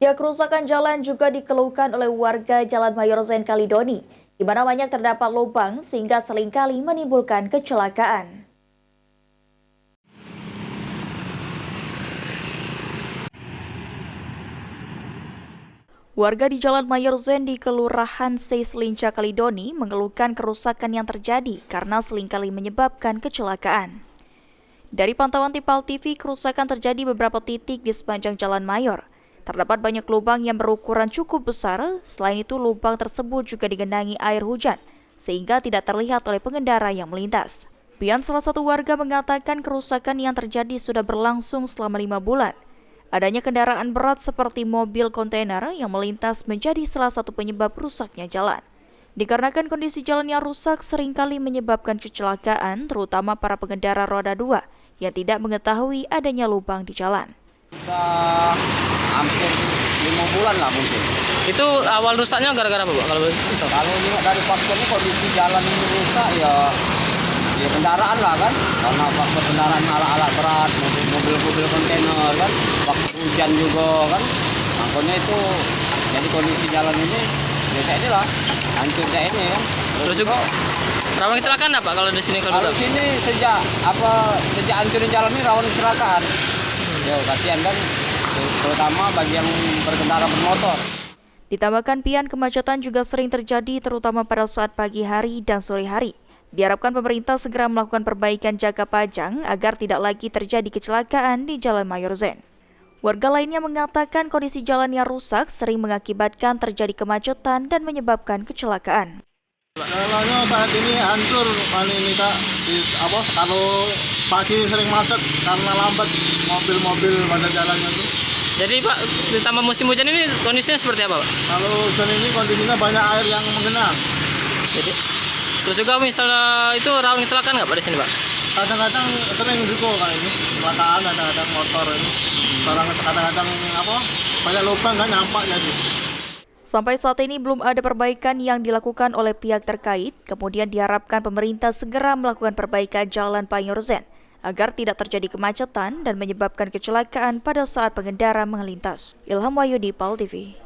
Ya, kerusakan jalan juga dikeluhkan oleh warga Jalan Mayor Zain Kalidoni, di mana banyak terdapat lubang sehingga seringkali menimbulkan kecelakaan. Warga di Jalan Mayor Zain di Kelurahan Seislinca Kalidoni mengeluhkan kerusakan yang terjadi karena seringkali menyebabkan kecelakaan. Dari pantauan Tipal TV, kerusakan terjadi beberapa titik di sepanjang Jalan Mayor. Terdapat banyak lubang yang berukuran cukup besar, selain itu lubang tersebut juga digenangi air hujan, sehingga tidak terlihat oleh pengendara yang melintas. Pian, salah satu warga, mengatakan kerusakan yang terjadi sudah berlangsung selama 5 bulan. Adanya kendaraan berat seperti mobil kontainer yang melintas menjadi salah satu penyebab rusaknya jalan. Dikarenakan kondisi jalan yang rusak seringkali menyebabkan kecelakaan, terutama para pengendara roda 2 yang tidak mengetahui adanya lubang di jalan. Sudah hampir 5 bulan lah mungkin. Itu awal rusaknya gara-gara apa, Pak? Kalau lihat dari faktornya kondisi jalan ini rusak ya kendaraan lah kan. Karena faktor kendaraan alat-alat berat, mobil kontainer kan. Waktu hujan juga kan. Makanya itu jadi kondisi jalan ini biasa ini lah. Hancur kayak ini kan. Terus juga rawan kecelakaan apa kalau di sini kalau di sini sejak hancurnya jalan ini rawan kecelakaan. Yo, kasihan kan, terutama bagi yang berkendara bermotor. Ditambahkan Pian, kemacetan juga sering terjadi terutama pada saat pagi hari dan sore hari. Diharapkan pemerintah segera melakukan perbaikan jangka panjang agar tidak lagi terjadi kecelakaan di Jalan Mayor Zain. Warga lainnya mengatakan kondisi jalan yang rusak sering mengakibatkan terjadi kemacetan dan menyebabkan kecelakaan. Jalannya saat ini hancur, ini Kak. Kalau pagi sering macet karena lambat mobil-mobil pada jalannya itu. Jadi Pak, ditambah musim hujan ini kondisinya seperti apa, Pak? Kalau hujan ini kondisinya banyak air yang mengenang. Jadi, terus juga misalnya itu rawan kecelakaan nggak Pak di sini, Pak? Kadang-kadang sering juga kayak ini, kecelakaan kadang-kadang motor ini. Kadang-kadang banyak lubang kan nyampak jadi. Sampai saat ini belum ada perbaikan yang dilakukan oleh pihak terkait, kemudian diharapkan pemerintah segera melakukan perbaikan Jalan Mayor Zain agar tidak terjadi kemacetan dan menyebabkan kecelakaan pada saat pengendara melintas. Ilham Wahyudi, Tipal TV.